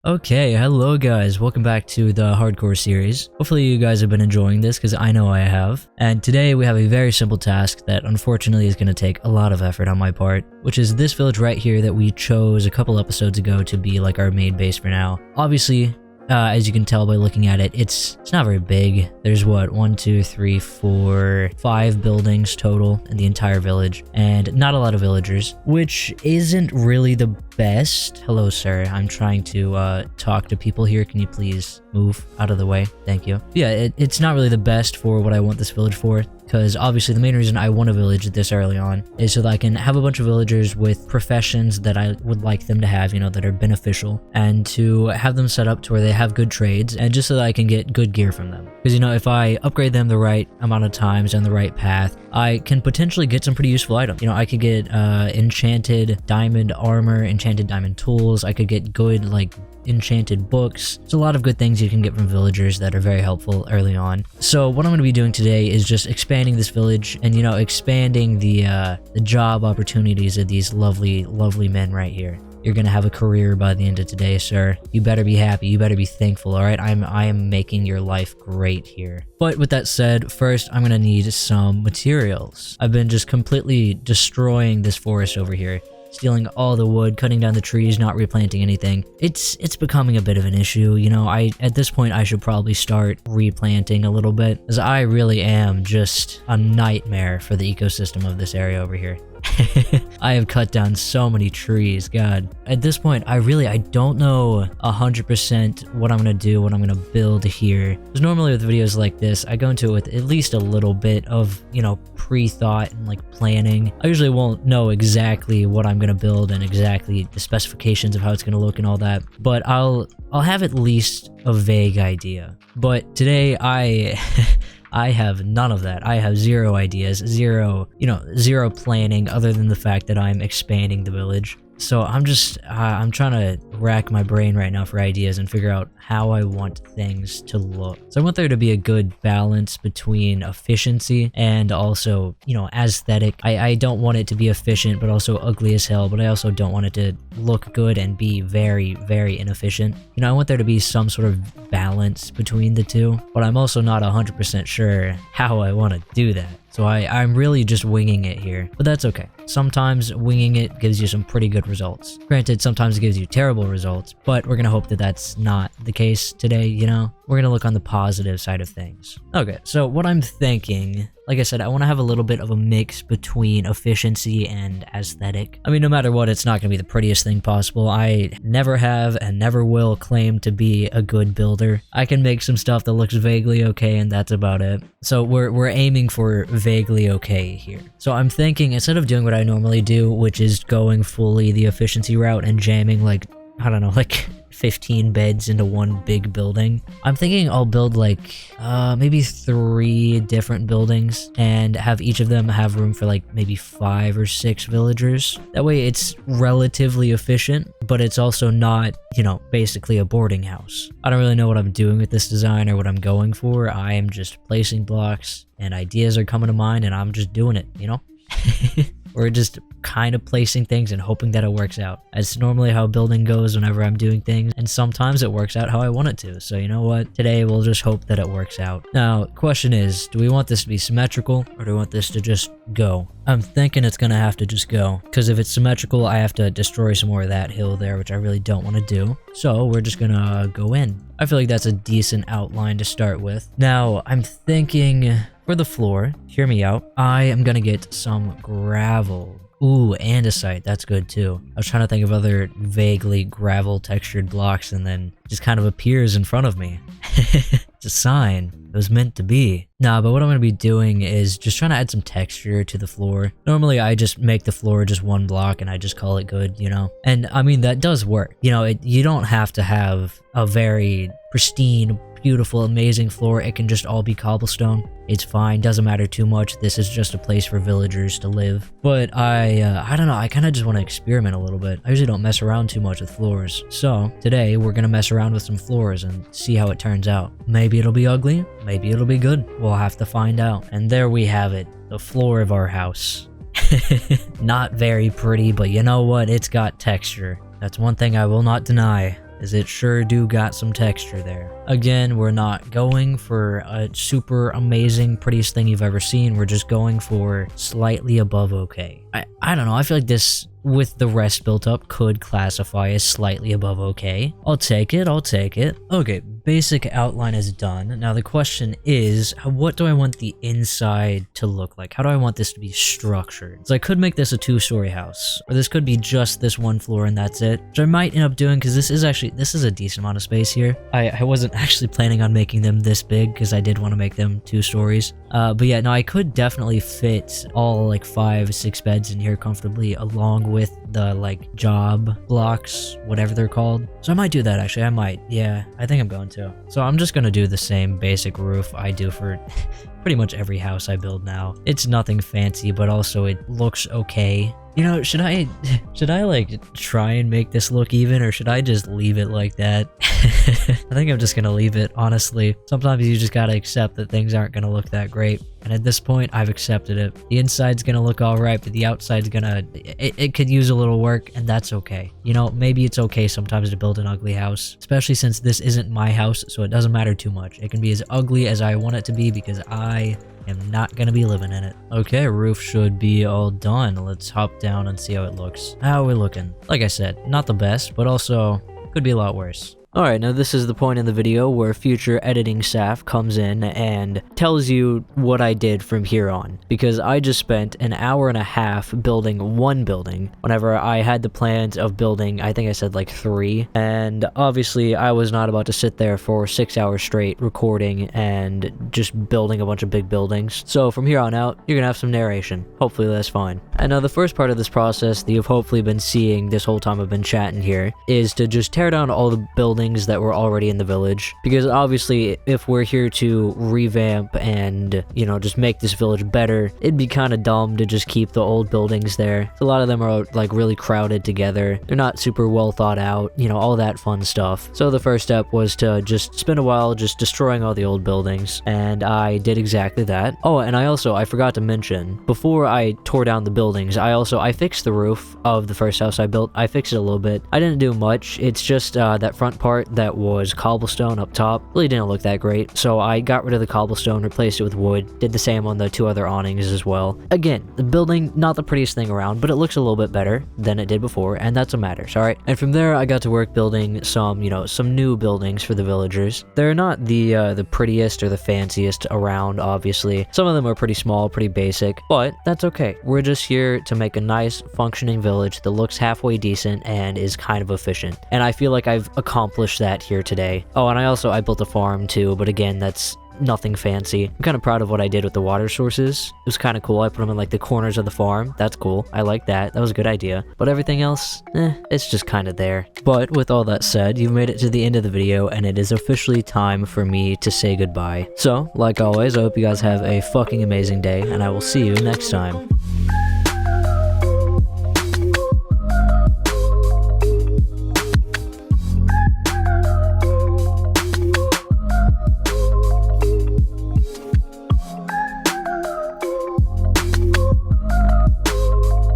Okay, hello guys, welcome back to the hardcore series. Hopefully you guys have been enjoying this because I know I have. And today we have a very simple task that unfortunately is going to take a lot of effort on my part, which is this village right here that we chose a couple episodes ago to be like our main base for now. Obviously, as you can tell by looking at it, it's not very big. There's what, 1, 2, 3, 4, 5 buildings total in the entire village, and not a lot of villagers, which isn't really the best. Hello, sir. I'm trying to talk to people here. Can you please move out of the way? Thank you. Yeah, it's not really the best for what I want this village for. Because obviously the main reason I want a village this early on is so that I can have a bunch of villagers with professions that I would like them to have, you know, that are beneficial, and to have them set up to where they have good trades, and just so that I can get good gear from them. Because, you know, if I upgrade them the right amount of times and the right path, I can potentially get some pretty useful items. You know, I could get enchanted diamond armor, enchanted diamond tools, I could get good, like, enchanted books. There's a lot of good things you can get from villagers that are very helpful early on. So what I'm going to be doing today is just expanding this village and, you know, expanding the job opportunities of these lovely men right here. You're gonna have a career by the end of today, sir. You better be happy. You better be thankful, all right? I am making your life great here. But with that said, first I'm gonna need some materials. I've been just completely destroying this forest over here, stealing all the wood, cutting down the trees, not replanting anything. It's becoming a bit of an issue. You know, at this point I should probably start replanting a little bit, as I really am just a nightmare for the ecosystem of this area over here. I have cut down so many trees, god. At this point, I don't know 100% what I'm gonna do, what I'm gonna build here. Because normally with videos like this, I go into it with at least a little bit of, you know, pre-thought and like planning. I usually won't know exactly what I'm gonna build and exactly the specifications of how it's gonna look and all that, but I'll have at least a vague idea. But today I have none of that. I have zero ideas, zero planning other than the fact that I'm expanding the village. So I'm trying to rack my brain right now for ideas and figure out how I want things to look. So I want there to be a good balance between efficiency and also, you know, aesthetic. I don't want it to be efficient but also ugly as hell, but I also don't want it to look good and be very, very inefficient. You know, I want there to be some sort of balance between the two, but I'm also not 100% sure how I want to do that. So I'm really just winging it here, but that's okay. Sometimes winging it gives you some pretty good results. Granted, sometimes it gives you terrible results, but we're gonna hope that that's not the case today, you know? We're gonna look on the positive side of things. Okay, so what I'm thinking, like I said, I want to have a little bit of a mix between efficiency and aesthetic. I mean, no matter what, it's not going to be the prettiest thing possible. I never have and never will claim to be a good builder. I can make some stuff that looks vaguely okay, and that's about it. So we're aiming for vaguely okay here. So I'm thinking, instead of doing what I normally do, which is going fully the efficiency route and jamming like, I don't know, like 15 beds into one big building, I'm thinking I'll build like maybe 3 different buildings and have each of them have room for like maybe 5 or 6 villagers. That way it's relatively efficient, but it's also not, you know, basically a boarding house. I don't really know what I'm doing with this design or what I'm going for. I am just placing blocks and ideas are coming to mind and I'm just doing it, you know? Or just kind of placing things and hoping that it works out. That's normally how building goes whenever I'm doing things, and sometimes it works out how I want it to. So you know what? Today we'll just hope that it works out. Now, question is, do we want this to be symmetrical or do we want this to just go? I'm thinking it's gonna have to just go, because if it's symmetrical, I have to destroy some more of that hill there, which I really don't want to do. So we're just gonna go in. I feel like that's a decent outline to start with. Now, I'm thinking for the floor, hear me out, I am gonna get some gravel. Ooh, andesite, that's good too. I was trying to think of other vaguely gravel textured blocks and then it just kind of appears in front of me. It's a sign. It was meant to be. Nah, but what I'm going to be doing is just trying to add some texture to the floor. Normally, I just make the floor just one block and I just call it good, you know? And I mean, that does work. You know, you don't have to have a very pristine, beautiful, amazing floor. It can just all be cobblestone. It's fine, doesn't matter too much. This is just a place for villagers to live. But I don't know, I kind of just want to experiment a little bit. I usually don't mess around too much with floors. So today we're gonna mess around with some floors and see how it turns out. Maybe it'll be ugly, maybe it'll be good. We'll have to find out. And there we have it, the floor of our house. Not very pretty, but you know what? It's got texture. That's one thing I will not deny. as it sure do got some texture there. Again, we're not going for a super amazing, prettiest thing you've ever seen. We're just going for slightly above okay. I don't know, I feel like this, with the rest built up, could classify as slightly above okay. I'll take it, I'll take it. Okay, basic outline is done. Now the question is, what do I want the inside to look like? How do I want this to be structured? So I could make this a 2-story house, or this could be just this 1 floor and that's it, which I might end up doing because this is a decent amount of space here. I wasn't actually planning on making them this big because I did want to make them 2 stories. But yeah, no, I could definitely fit all like 5-6 beds in here comfortably, along with the like job blocks, whatever they're called. So I might do that actually, I might. Yeah, I think I'm going to. So I'm just gonna do the same basic roof I do for pretty much every house I build now. It's nothing fancy, but also it looks okay. You know, should I like try and make this look even, or should I just leave it like that? I think I'm just gonna leave it, honestly. Sometimes you just gotta accept that things aren't gonna look that great. And at this point, I've accepted it. The inside's gonna look alright, but the outside's gonna... It could use a little work, and that's okay. You know, maybe it's okay sometimes to build an ugly house. Especially since this isn't my house, so it doesn't matter too much. It can be as ugly as I want it to be because I am not gonna be living in it. Okay, roof should be all done. Let's hop down and see how it looks. How are we looking? Like I said, not the best, but also could be a lot worse. Alright, now this is the point in the video where future editing Saff comes in and tells you what I did from here on. Because I just spent an hour and a half building 1 building, whenever I had the plans of building, I think I said like 3. And obviously I was not about to sit there for 6 hours straight recording and just building a bunch of big buildings. So from here on out, you're gonna have some narration. Hopefully that's fine. And now the first part of this process that you've hopefully been seeing this whole time I've been chatting here is to just tear down all the buildings that were already in the village, because obviously if we're here to revamp and, you know, just make this village better, it'd be kind of dumb to just keep the old buildings there. A lot of them are like really crowded together, they're not super well thought out, you know, all that fun stuff. So the first step was to just spend a while just destroying all the old buildings, and I did exactly that. Oh, and I forgot to mention, before I tore down the buildings, I fixed the roof of the first house I built. I fixed it a little bit. I didn't do much, it's just that front part that was cobblestone up top really didn't look that great, so I got rid of the cobblestone, replaced it with wood, did the same on the 2 other awnings as well. Again, the building, not the prettiest thing around, but it looks a little bit better than it did before, and that's what matters, alright? And from there, I got to work building some, you know, some new buildings for the villagers. They're not the prettiest or the fanciest around, obviously. Some of them are pretty small, pretty basic, but that's okay. We're just here to make a nice, functioning village that looks halfway decent and is kind of efficient. And I feel like I've accomplished that here today. Oh, and I built a farm too, but again, that's nothing fancy. I'm kind of proud of what I did with the water sources. It was kind of cool. I put them in like the corners of the farm. That's cool. I like that. That was a good idea. But everything else, it's just kind of there. But with all that said, you've made it to the end of the video, and it is officially time for me to say goodbye. So, like always, I hope you guys have a fucking amazing day, and I will see you next time.